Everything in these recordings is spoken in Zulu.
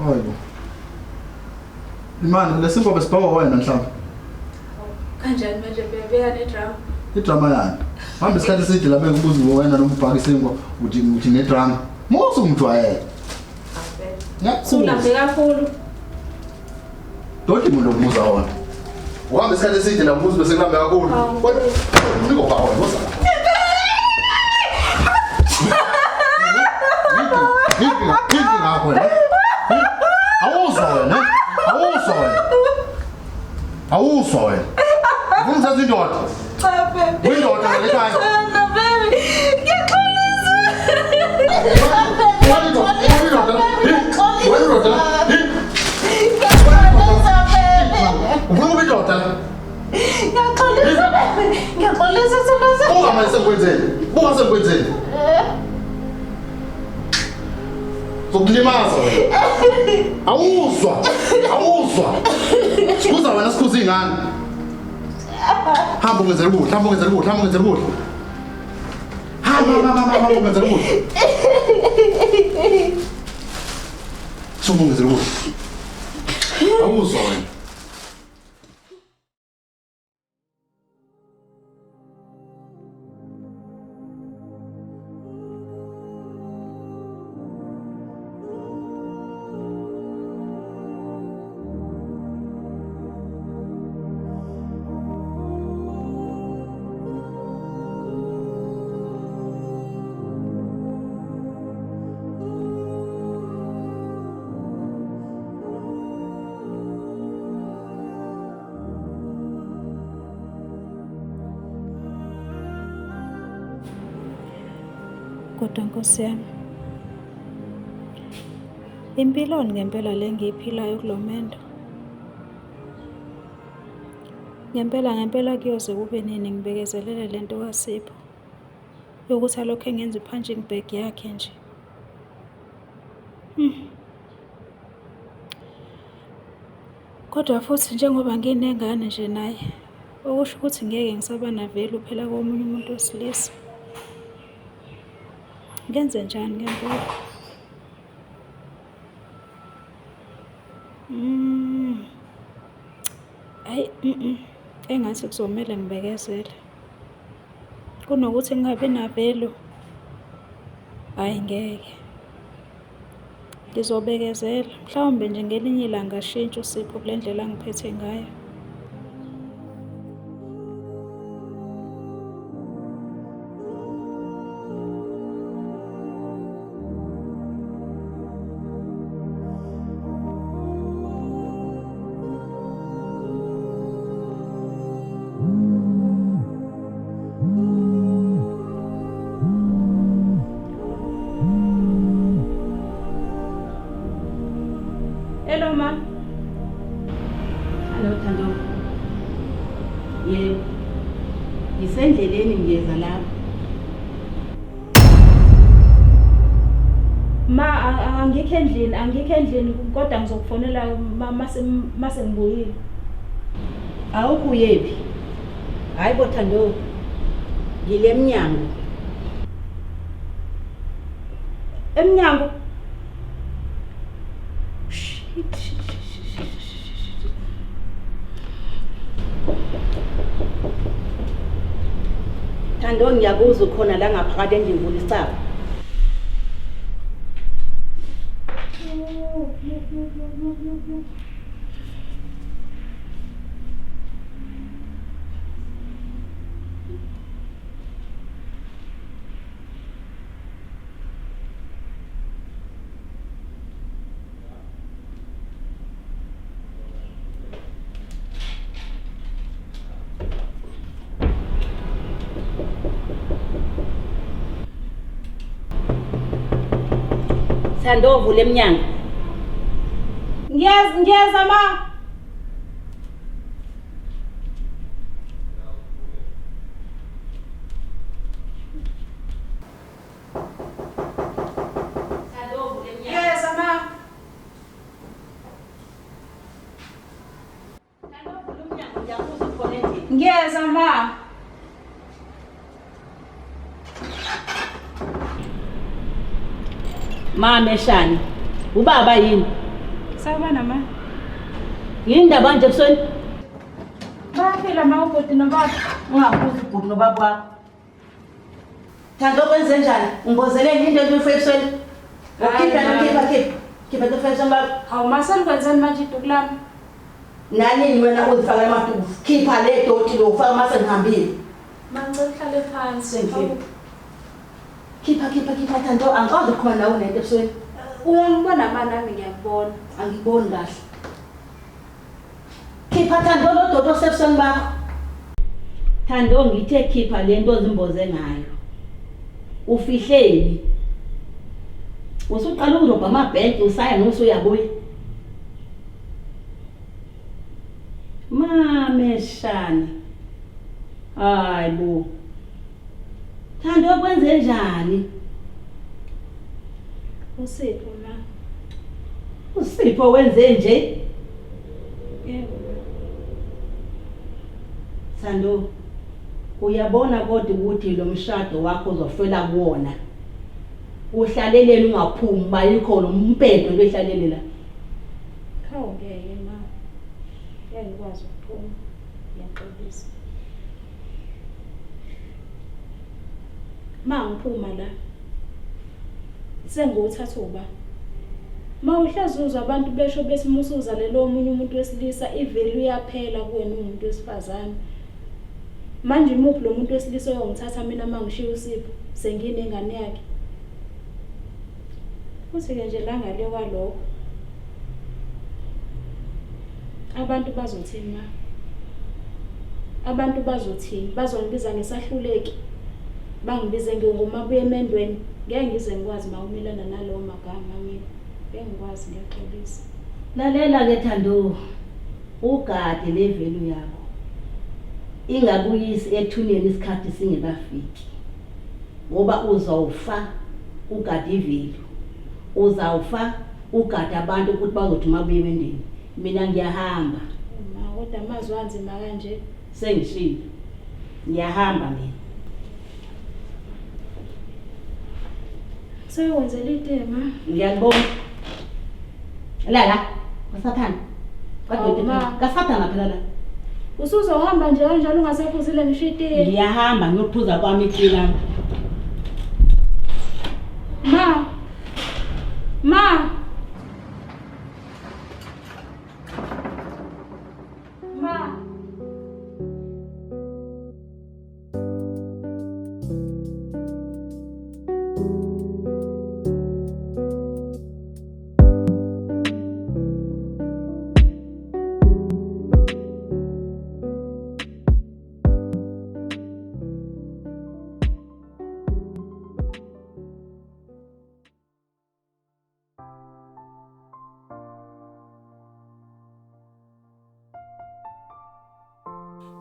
Hayibo. Imani lesinko besibhawa wena mhlawumbe. Kanjani manje bebeya nedrama? Idrama yani. Hamba isikhathi eside la bekubuza wena nombhaka isinko uthi nedrama. Musu umjwayele. Sulambe kakhulu. Dodi umuntu omuza wona. Uhamba isikhathi eside la umuzi bese kulambe kakhulu. Kodwa niko bawo ngosa. Ngiki ngakho ne. Awuzwa wena. Ufuna uthatha indoda? Cha baby. Windoda lekhaya. Sana baby. Ngiyaqolisa. Ufuna indoda? Ngiyaqolisa sana. Buka manje sengikwenzeni. Buka sengikwenzeni. Zokulimaza wena. Awuzwa. Sikuza wena sikhuza ingane. Hamba ungenzela ukudla. Hamba ungenzela ukudla. Hamba ungenzela ukudla. Suma ungenzela ukudla. Awuzwa wena. Kodwa Nkosi yami, impilo ngempela le ngiyiphilayo kulomendo. Ngempela kuyoze kube nini ngibekezelele lento kaSipho yokuthi alokho engenza i-punching bag yakhe nje. Kodwa futhi njengoba nginengane nje naye, okusho ukuthi ngeke ngisaba navelu phela komunye umuntu wesilisa. Ngenze njani ngempela? Engathi kuzomela ngibekezele. Kunokuthi ngingabi navelu. Hayi ngeke. Ngizobekezela. Mhlawumbe nje ngelinye ilanga ashintshe uSipho kule ndlela ngiphethe ngayo. Hello ma. Hello Thando. Yebo. Ngisendleleni ngiyeza lapha. Ma angikho endlini kodwa ngizokufonela mase ngibuyile. Awukuyephi? Hayi bo Thando. Ngile emnyango. Emnyango. Thando ngiyakuzwa khona la ngaphakathi endlini vulisapho. Thando vula emnyango. Ngiyeza ma. Ngiyeza ma. Ngiyeza ma. Mama eshani. Ubaba yini? Sawubona ma. Yini indaba nje ebusweni? Bayaphila ma ubhuti nobaba. Ungabuzi ubhuti nobaba wakho. Thando kwenze njani? Ungibozeleni into entufe ebusweni? Khipha into ebusweni baba. Hawu masanikwenzeni manje iduku lami. Nani wena uzifaka amatufu? Khipha le doti lokufaka mase ngihambile. Mangicela uhlale phansi. Khipha Thando, angikwazi ukukhuluma nawe nento ebusweni. Uyangibona ma nami ngiyakubona. Angiboni kahle. Khipha Thando lo doti osebusweni bakho. Thando ngithe khipha lento ozimboze ngayo. Ufihleli. Usuqala ukuzobha amabhenki usaya nosuyabuya. Mameshane. Hayibo. Thando kwenze njani? Usipho ma. Usipho wenze nje? Yebo. Thando, uyabona kodwa ukuthi lo mshado wakho uzofela kuwona. Uhlalelele ungaphumi bayikho lo mpendo lehlalele la. Khawungeke ma. Ngiyakwazi ukuphuma. Ngiyaxolisa. Ma ngiphuma la. Senguthatha uba. Ma uhlazuzwa abantu besho besimusuza lelo omunye umuntu wesilisa ivalue yaphela kuwena umuntu wesifazane. Manje imuphi lo muntu wesilisa oyongithatha mina mangishiya uSipho sengine ingane yakhe. Futhi ke nje la ngale kwalokho abantu bazothini ma? Abantu bazothini? Bazongibiza ngesahluleki. Bangibize ngingumabuye emendweni. Ngeke ngize ngikwazi mawumelana nalowo magama mina. Ngeke ngikwazi ngiyaxolisa. Lalela ke Thando. Ugade le value yakho. Ingakuyisi ethuneni isikhathi singekafiki. Ngoba uzawufa ugade ivalue. Uzawufa ugade abantu ukuthi bazothi mabuye emendweni. Mina ngiyahamba. Ma kodwa amazwi anzima kanje. Sengishilo. Ngiyahamba mina. Sewenzele itema. Ngiyakubona. La. Kasathana. Ma. Kasathana phela la. Usuzohamba nje kanjalo ungasaphuzile ngishitile. Ngiyahamba ngiyophuza kwami icila. Ma. Ma.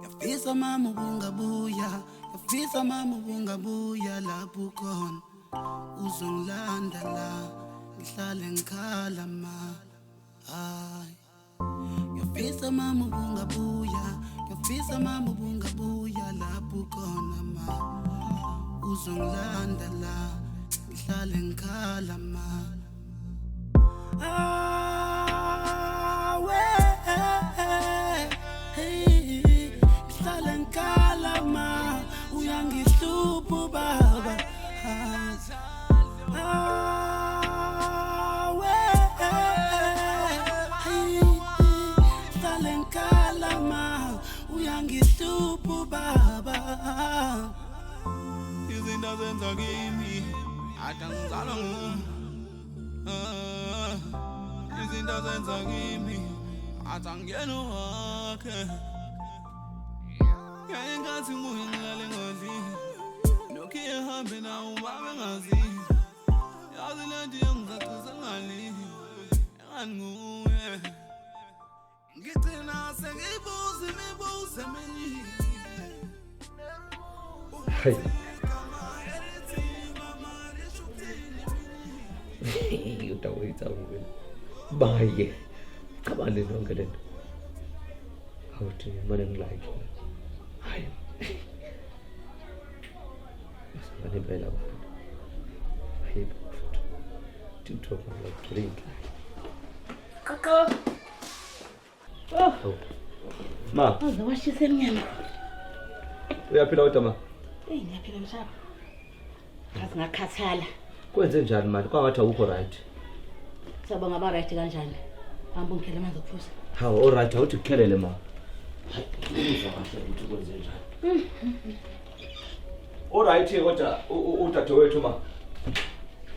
Yafisa mama ubungabuya, yafisa mama ubungabuya lapho ukhona. Uzongilanda la, ngihlale ngikhala ma. Hayi. Yafisa mama ubungabuya, yafisa mama ubungabuya lapho ukhona ma. Uzongilanda la, ngihlale ngikhala ma. Kalama uyangihlupha baba kalama uyangihlupha baba izinto zenza kimi atangizalwa izinto zenza kimi atangena wakhe. Engathi muhe ngilale ngodlini lokhu ehambe nawo mama engazi yazi lento yengizacisa ngalini enganguye ngithina sengibuza imibuzo eminingi. Hayi utawuyitsa wena baye qabale lonke lento awuthi manje ngilike hayi ngane phela abantu hayi to talk about drink Qo. Oh, Ma, uzawashisa emnyama. uyaphila kodwa ma? Ngiyaphila mshaba. Kazi ngakhathala. Kwenze njani manje? Kwangathi awukho right. Saba ngaba right kanjani? Hamba ungikhele amanzi okuphuza. Hawu, all right, awuthi kukhelele ma. Ngizwa kahle ukuthi kwenze njani. All right kodwa udadewethu ma.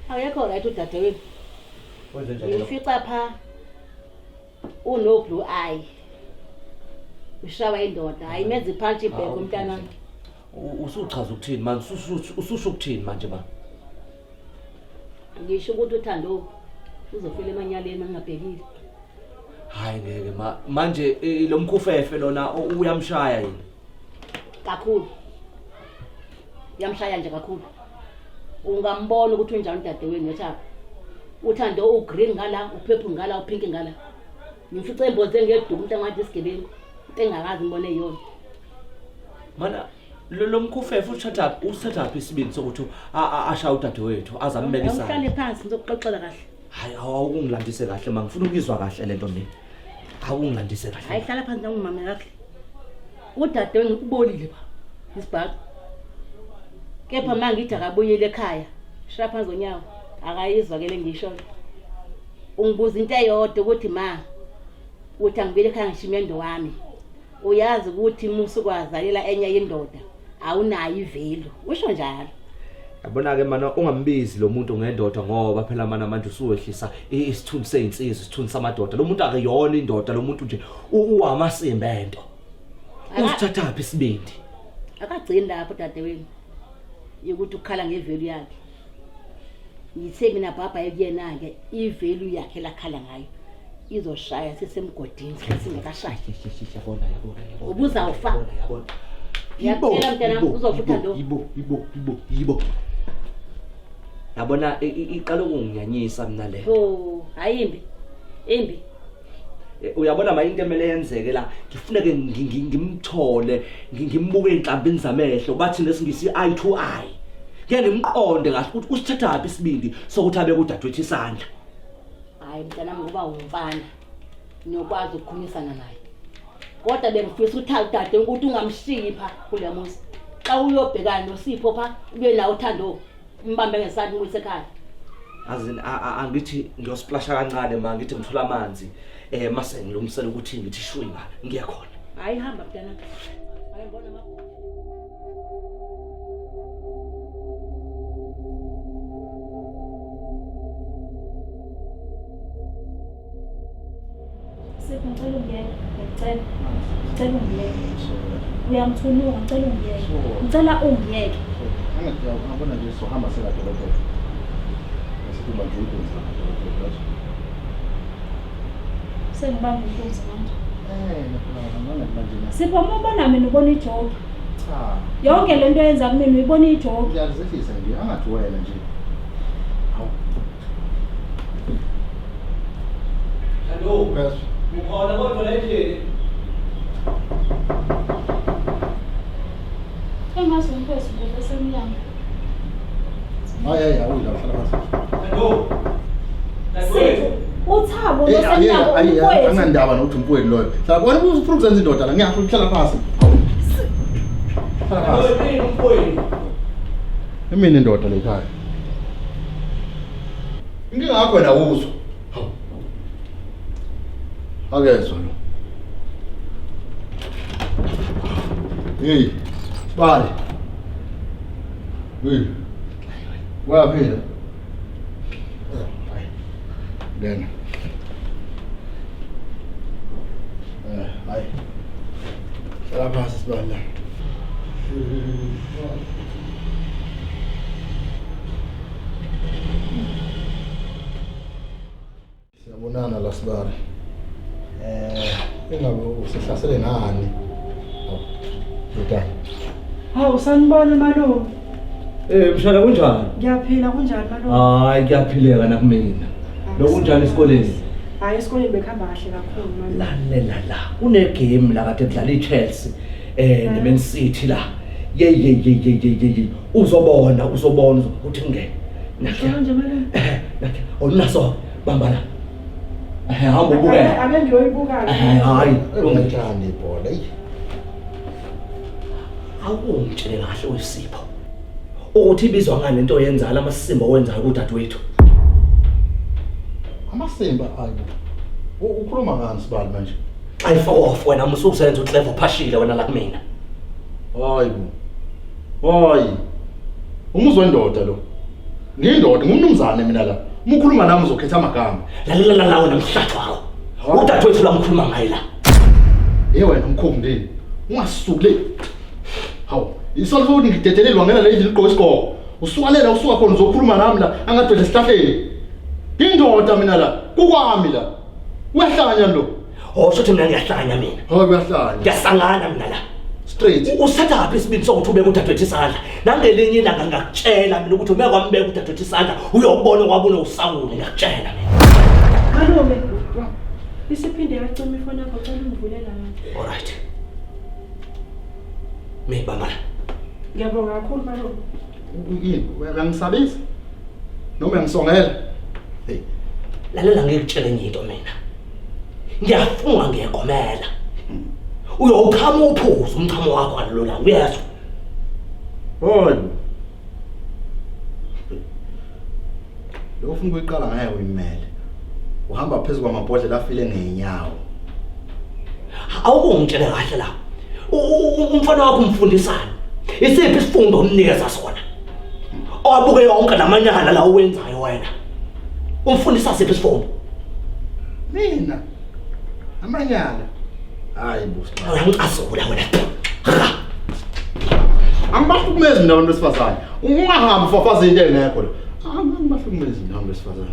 Awuyekho right udadewethu. Kwenze njani? Ngifica pha uno blue eye. Ushawa indoda, ayimenza iphansi ibheke umntana. Usuchaza ukuthini manje? Ususho ukuthini manje ma? Ngisho ukuthi uthando uzofela emanyaleni mangabhekile. Hayi ngeke ma. Manje lo mkhufefe lona uyamshaya yini? Kakhulu. Yamshaya nje kakhulu. Ungambona ukuthi unjani udadewenu nethapha. Uthando ugreen ngala, upurple ngala, upink ngala. Ngifice imboze ngeduku umuntu angathi isigebengu. Into engakazi ngibone yona. Mana lo mkhufefe uthatha phi isibindi sokuthi ashaya udadewethu azambekisa. Uhlale phansi ngizokuxoxela kahle. Hayi awungilandise kahle ma, ngifuna ukuzwa kahle lento le. Awungilandise kahle. Hayi hlala phansi ngimama kahle. Udadewenu ubolile pha. Isibhaka. Kepha manje ngithi akabuyele ekhaya. Shaya phansi zonyawo. Akayizwa ke lengisho. Ungibuza into eyodwa ukuthi ma uthi angibile ekhaya ngishimendo wami. Uyazi ukuthi musukwazalela enye indoda awunayo ivelo. Usho njalo. Yabona ke mana ungambizi lo muntu ngendoda ngoba phela mana manje usuwehlisa isithunzi seyinsizwe, isithunzi samadoda. Lo muntu akuyona indoda, lo muntu nje uwamasimba ento. Usithatha phi isibindi? Akagcini lapho dadewenu. Ukuthi ukhala ngevelu yakhe. Ngithe mina baba ekuyena ke ivelu yakhe lakhala ngayo. Izoshaya sisemgodini singekashayi. Yabona. Ubuzawufa. Yaphela mntana uzofutha ndo. Yibo. Yabona iqala ukunginyanyisa mina le. Oh, ayimbi. Imbi. Uyabona ma into emele yenzeke la, ngifuneke ngimthole, ngimbuke enhlambini zamehlo, bathi nesingisi eye to eye. Ngeke ngimqonde kahle ukuthi usithatha phi isibindi sokuthi abe kudadewethu isandla. Hayi mntana ngoba umfana. Nokwazi ukukhumisana naye. Kodwa bengifisa ukuthi udade ukuthi ungamshiyi pha kule muzi. Xa uyobhekana noSipho pha ube nawo uthando umbambe ngesandla ukuthi ekhaya. Azini angithi ngiyosiplasha kancane ma, ngithi ngithola amanzi mase ngilungisela ukuthi ngithi shwinga ngiyakhona. Hayi hamba mntana. Hayi ngibona mabhuku. Ngicela ungiyeke, ngicela ungiyeke. Uyangithulunga, ngicela ungiyeke. Ngicela ungiyeke. Ngabona nje sohamba sekadolobha. Bese kuba nje ukuthi Sengibamba inkunzi manje. ngibona manje. Sipho ubona mina ubona ijoke. Cha. Yonke lento yenza kumina uyibona ijoke. Ngiyazifisa nje angathi wena nje. Hawu. Hello. Bese Ukhona kodwa la endlini. Engazi umkhosi ngoba semnyama. hayi awuyila hlala phansi. Hello. Sipho uThabo losemnyama umfowethu. Angandaba nokuthi umfowethu loyo. Hlala bona ufuna ukuzenza indoda la ngiyafuna ukuhlala phansi. Hlala phansi. Emini indoda le ekhaya. Inkinga yakho wena uzwa. Akezwa lo. Hey, Sibali. Hey. Waphila. Hayi. Lena. Hayi. Hlala phansi Sibali la. Siyabonana la Sibali. Engabe usihlasele ngani? Yota. Hawu sanibona malume. Mshana kunjani? Ngiyaphila kunjani malume? Hayi kuyaphileka nakumina. Lokunjani esikoleni? Hayi esikoleni bekhamba kahle kakhulu malume. La. Une game la kade kudlala iChelsea neMan City la. Ye. Uzobona ukuthi ngene. Ngisho nje malume. Onaso bamba la. hamba ubukele. Ake ngiyoyibuka. Hayi, Ungitshani ibhola. awungitshele kahle uSipho. Ukuthi ibizwa ngani lento oyenza lamasimba owenzayo kudadewethu. Amasimba ayibo. Ukhuluma ngani sibali manje? Ayifaka off wena musukusenza uClever phashile wena la kumina. Hayibo. Hayi. Umuzwe indoda lo. Ngiyindoda ngumnumzane mina la. Umukhuluma nami uzokhetha amagama. Lalela la wena mhlathu wakho. Udadewethu la mkhuluma ngaye la. Wena mkhomndeni. Ungasukule. Hawu, isolofoni ngidedelelwa ngena le ndlu igqoka isigqoko. Usukalela usuka khona uzokhuluma nami la angadwele esihlahleni. Indoda mina la, kukwami la. Uyahlanya lo. Osho mina ngiyahlanya mina. Hayi uyahlanya. Ngiyahlangana mina la. Straight. Usatha kaphi isibindi sokuthi ubeke udadewethu isandla? Nangelinye ilanga ngakutshela mina ukuthi uma kwambeka udadewethu isandla uyobona kwabona usawule ngiyakutshela mina. Malume. Isiphinde yacima ifoni yakho cela ungivulela ngathi. All right. Mibambala. Ngiyabonga kakhulu malume. Yini? Uyangisabisa? Noma yangisongela? Hey. Lalela ngikutshela enye into mina. Ngiyafunga ngiyegomela. Uyochama uphuzo umchamo wakho alula uyezwa. Hoyi. Lo ufuna ukuyiqala ngaye uyimele. Uhamba phezulu kwamabhodlela afile ngenyawo. Awukungitshela kahle la. Umfana wakho umfundisana. Isiphi isifundo umnikeza sona? Owabuke yonke lamanyala la owenzayo wena. Umfundisa siphi isifundo? Mina. Amanyala. Hayi busi. Uyangicasula wena. Angibahlukumezi mina abantu besifazane. Ungahambi ufafaze into engekho la. Angibahlukumezi mina abantu besifazane.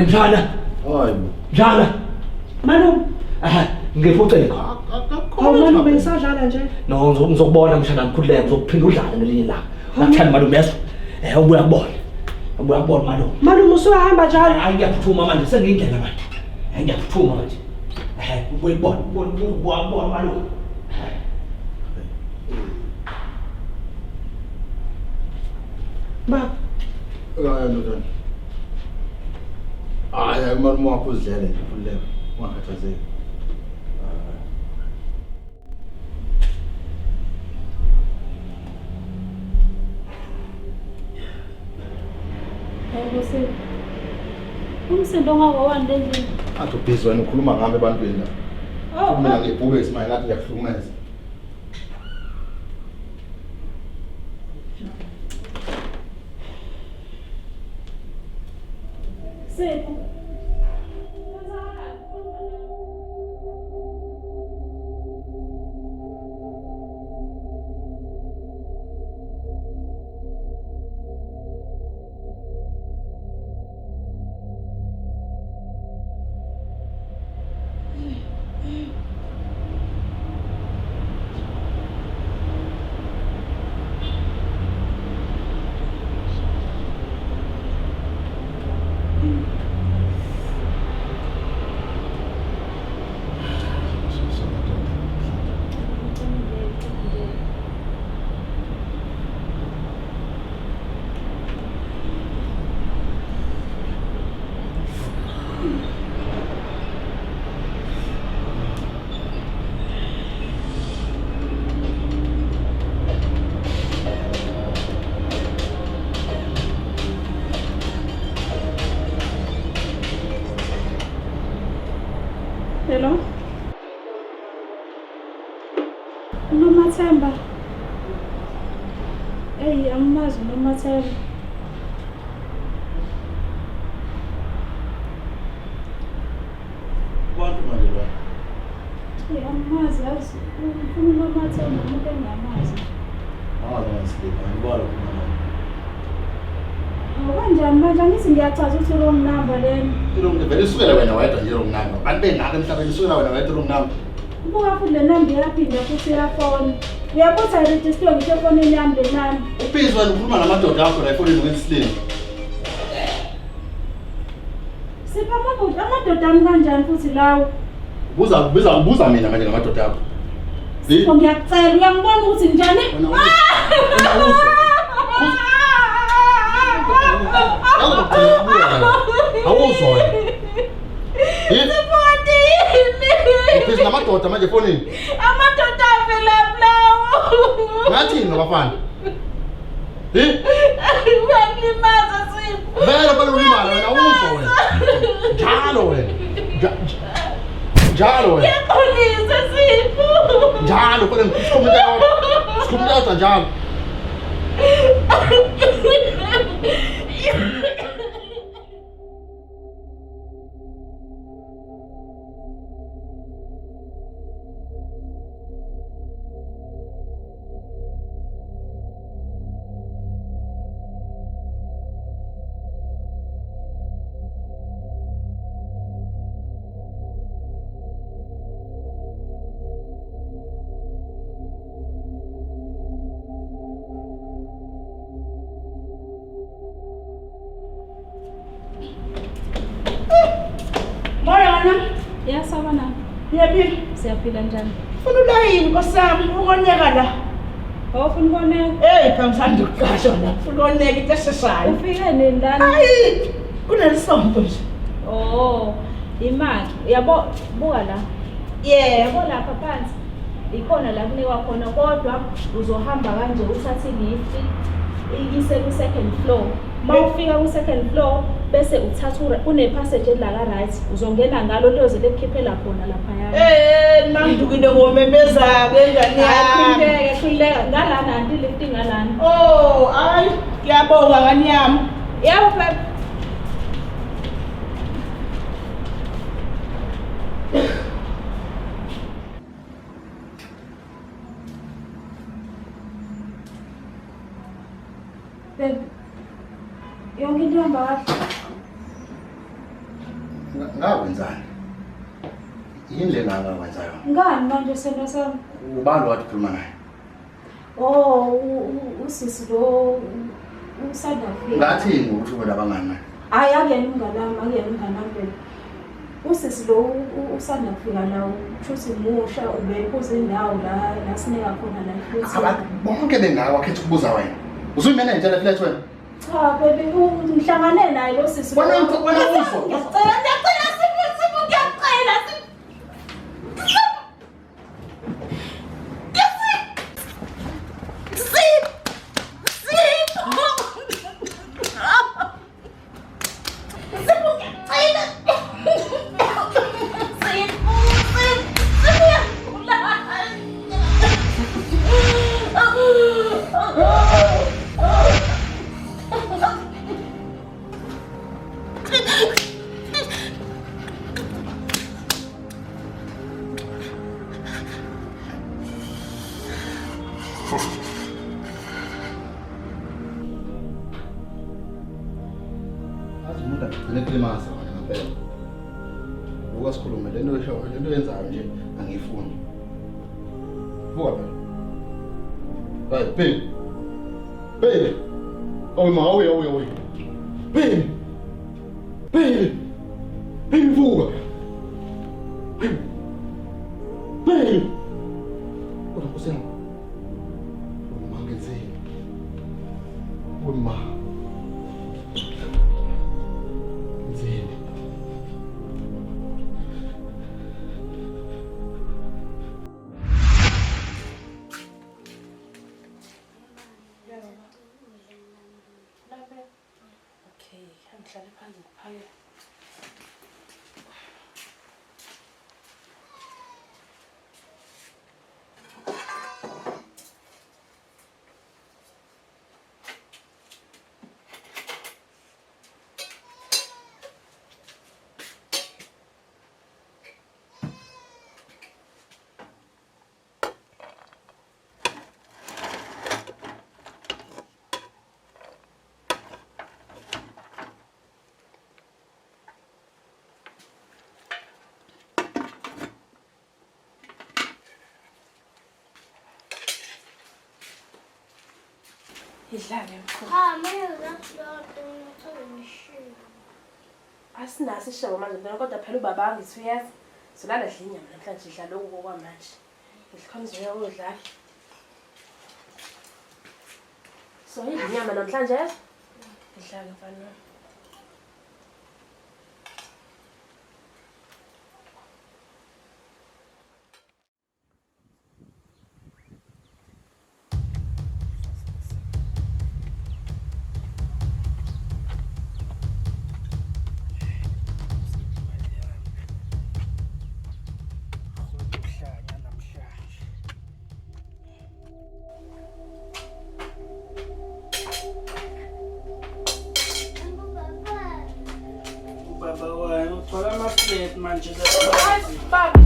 Mshana. Hayi. Mshana. Malume. Ngiphucela. Hawu malume ngisadlala nje. No, ngizokubona mshana ngikhululeke ngizokuphinda udlale ngelinye ilanga. Ngathanda malume yeso. Ubuya kubona. Ubuya kubona malume. Malume usuyahamba njalo. Hayi ngiyaphuthuma manje sengiyindlela manje. Hayi ngiyaphuthuma manje. Ubuya kubona malume. Ba. Ndodana. Hayi malume wakho uzidlele nje khululeke. Ungakhathazeki. Umsindo ongawani lendini. Athi ubhizi wena ukhuluma ngami ebantwini la. Mina ngibhube isimanje ngathi ngiyakuhlukumeza. Sipho. Hello? Nomathemba. Angimazi Nomathemba. Abantu manje la. Angimazi yazi. Ufuna Nomathemba umuntu engamazi. Ngiyasikhipha ngibala khona. Kanjani manje angithi ngiyachaza ukuthi wrong number lena. Ilonke vele isukela wena wedwa nje wrong number. Abantu bengaka emhlabeni isukela wena wedwa wrong number. Ubuka futhi le number iyaphinda futhi iyafona. Uyabutha iregister ngisho efonini yami le number. Ubhizi wena ukhuluma namadoda akho la efonini ngesilini. Sipha amadoda ami kanjani futhi lawo? Ubuza mina manje ngamadoda akho. Sipho ngiyakucela uyangibona ukuthi njani? Awuzwa wena. Siphuka yini? Ubhizi namadoda manje efonini. Amadoda avela lawo. Ngathini abafana? Uyalimaza Sipho. Vele phela ulimala wena awuzwa wena. Njalo wena. Njalo wena. Ngiyaxolisa Sipho. Njalo phela sikhumula yodwa njalo. Yasabana. Ngiyaphila. Siyaphila njani? Ufuna ulayini nkosami, ukoneka la. Awufuna ukoneka? Ngisanda ukuqasha la. Ufuna ukoneka into eseshayo. Ufike nini lana? Hayi, kunelisonto nje. Oh, imali. Yabo buka la. Yebo. Lapha phansi. Ikhona la kunikwa khona kodwa uzohamba kanje uthathe lift ikise ku second floor. Mawufika ku second floor bese uthatha une passage la ka right uzongena ngalo loze lekukhiphela khona lapha Mangidukile ngomemeza ke ngani yami. Khuleka ngalana anti lift ngalana. Oh, hayi, ngiyabonga ngani yami. Yabo baba. Yonke into ihamba kahle. Ngakwenzani? Yini le ngakwenzayo? Ngani manje sento sami? Ubani wathi ukhuluma naye? Oh, usisi lo usanda kufika. Ngathini ukuthi ube labangani naye? Hayi akuyena umnganami, akuyena umnganami phela. Usisi lo usanda kufika lawo, kushuthi musha ubephuza indawo la sinika khona la futhi. Abantu bonke bengakakhetha ukubuza wena. Uzuyimanager la flat wena? Cha baby, ngihlangane naye lo sisi. Wena uzwa. Ngiyacela Sipho ngiyacela Azimunda ngicela kulimaza wena ngempela. Buka sikhulume lento yenzayo nje angifuni. Buka phela. Hayi, baby. Baby. Awu ma, awu. Baby. Baby. Baby buka. Baby. Kodwa kusena. Mangenzeni. Uma. Zini. Okay, angihlale phansi ngiphake. Idlale mkhulu. Asinaso isishebo manje phela kodwa phela ubaba angithi uyazi. Solala dla inyama namhlanje idlala lokho kwamanje. Ngikhonza uyodlala. So idla inyama namhlanje? Idlale mfana. Gcwala ama-flat manje. Hayi baba.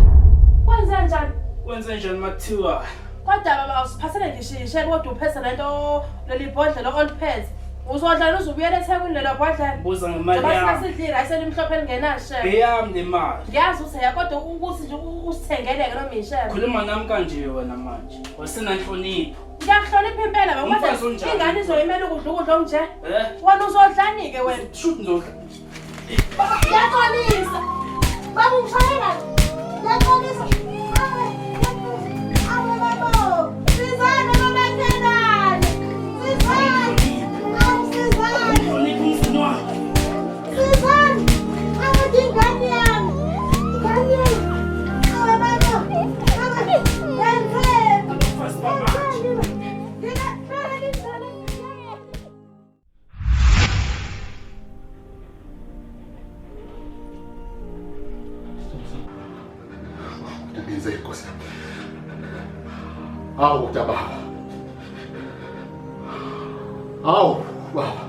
Kwenze njani? Wenze njani makuthiwa? Kodwa baba awusiphasele ngishishe kodwa uphethe lento leli bhodlela oliphethe. Uzodlala uzubuyela eThekwini lelo bhodlela. Buza ngemali Ngoba yami. singasidlira ayiselimhlophe lingenashe. Eyami le mali. Ngiyazi useya kodwa ukuthi nje usithengeleke noma ishebe. Khuluma nami kanje wena manje. Wasenanhlonipho. Ngiyakuhlonipha impela baba Umfazi kodwa onjani? ingane izoyimela ukudla onje. Eh? Wena uzodlanike wena. Shoot ndodla. Yaxolisa. Baba ungishayela. Yaxolisa. Awe baba. Sizane noma kenani. Sizane. Awusizane. Hlonipha umfuni wakho. Sizane. Awudingani yami. Ngani. Awe baba. Awe. Yenzeni. Umfazi bamanje. Ngenze inkosi. Awu baba. Awu baba.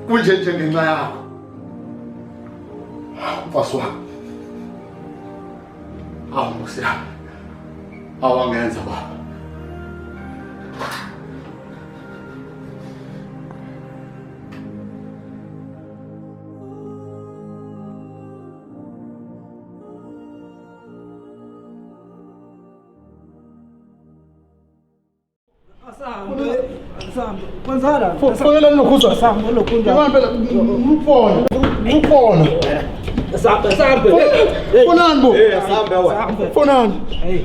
Kunje nje ngenxa yakho. Mfasi wami. Awu nkosi yami. Awangenza baba. Kwenzala Fonela nokuzwa sambo lokunda Ngibani phela ngifona. Ngifona. sambe Fonani bo? sambe Fonani. hey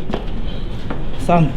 sambe